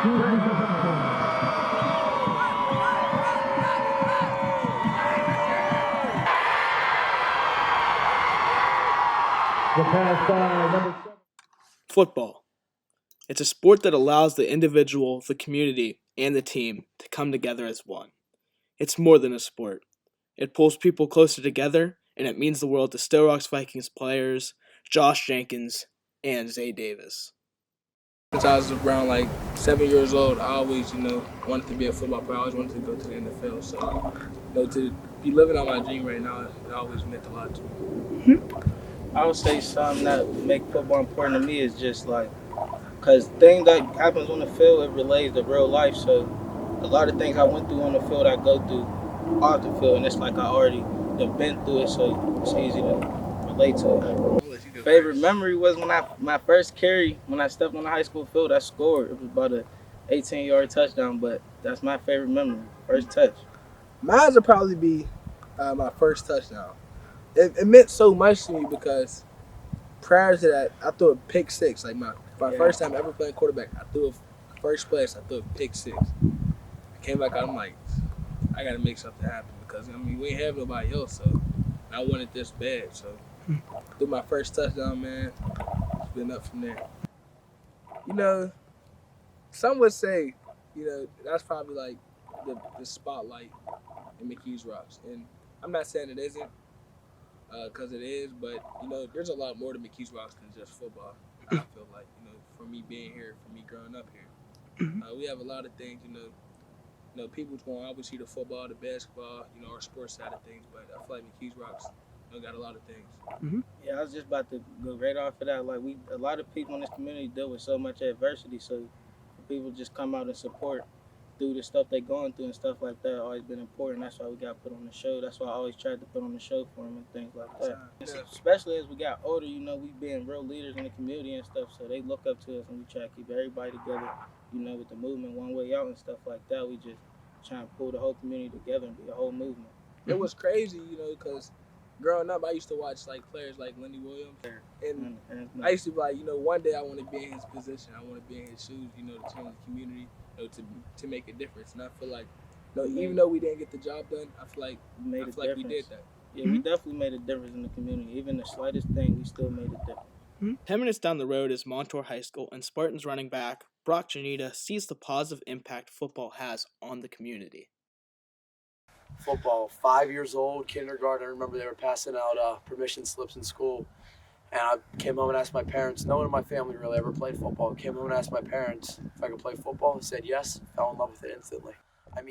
The pass by number 7. Football. It's a sport that allows the individual, the community, and the team to come together as one. It's more than a sport. It pulls people closer together, and it means the world to Still Rocks Vikings players Josh Jenkins and Zay Davis. Since I was around like 7 years old, I always, wanted to be a football player. I always wanted to go to the NFL. So, to be living out my dream right now, it always meant a lot to me. I would say something that make football important to me is just like, because thing that happens on the field, it relates to real life. So a lot of things I went through on the field, I go through off the field, and it's like I already have been through it, so it's easy to relate to it. Favorite memory was when my first carry, when I stepped on the high school field, I scored. It was about a 18-yard touchdown, but that's my favorite memory, first touch. Mine would probably be my first touchdown. It meant so much to me because prior to that, I threw a pick six. Like my first time ever playing quarterback, I threw a first place. I threw a pick six. I came back out. I'm like, I got to make something happen because we ain't have nobody else. So I wanted this bad. So threw my first touchdown, man. It's been up from there. Some would say, that's probably like the spotlight in McHugh's Rocks, and I'm not saying it isn't. Because it is, but there's a lot more to McHugh's Rocks than just football. I feel like for me being here, for me growing up here, we have a lot of things. People's going to always see the football, the basketball, our sports side of things. But I feel like McHugh's Rocks got a lot of things. Mm-hmm. Yeah, I was just about to go right off of that. Like a lot of people in this community deal with so much adversity, so people just come out and support through the stuff they're going through and stuff like that always been important. That's why we got put on the show. That's why I always tried to put on the show for them and things like that. Yeah. Especially as we got older, we being real leaders in the community and stuff, so they look up to us and we try to keep everybody together, with the movement one way out and stuff like that. We just try to pull the whole community together and be a whole movement. It was crazy, because growing up, I used to watch players like Lenny Williams, and I used to be like, one day I want to be in his position. I want to be in his shoes, to change the community, to make a difference. And I feel like, even though we didn't get the job done, I feel like we did that. Yeah, we definitely made a difference in the community. Even the slightest thing, we still made a difference. 10 minutes down the road is Montour High School, and Spartans running back Brock Janita sees the positive impact football has on the community. Football, 5 years old, kindergarten. I remember they were passing out permission slips in school. And I came home and asked my parents. No one in my family really ever played football. Came home and asked my parents if I could play football. Said yes. Fell in love with it instantly. I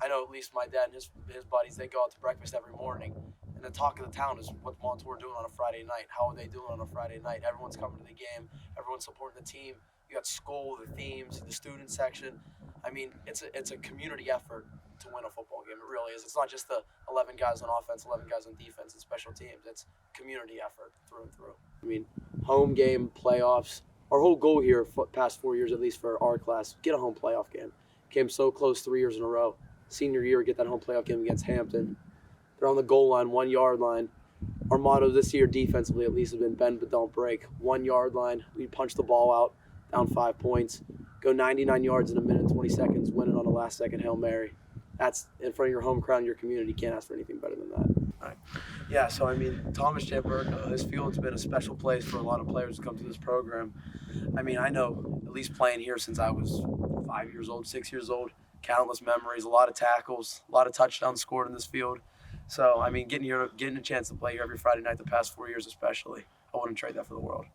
know at least my dad and his buddies, they go out to breakfast every morning. And the talk of the town is what Montour doing on a Friday night. How are they doing on a Friday night? Everyone's coming to the game. Everyone's supporting the team. You got school, the themes, the student section. It's a community effort to win a football game. It really is. It's not just the 11 guys on offense, 11 guys on defense, and special teams. It's community effort through and through. Home game, playoffs. Our whole goal here, past 4 years at least for our class, get a home playoff game. Came so close 3 years in a row. Senior year, get that home playoff game against Hampton. They're on the goal line, 1 yard line. Our motto this year, defensively at least, has been bend but don't break. 1 yard line, we punch the ball out, down 5 points, go 99 yards in a minute and 20 seconds, win it on a last-second Hail Mary. That's in front of your home crowd and your community. You can't ask for anything better than that. All right. Yeah, so Thomas J. Burke, this field's been a special place for a lot of players to come to this program. I know, at least playing here since I was 5 years old, 6 years old, countless memories, a lot of tackles, a lot of touchdowns scored in this field. So, getting a chance to play here every Friday night the past 4 years especially, I wouldn't trade that for the world.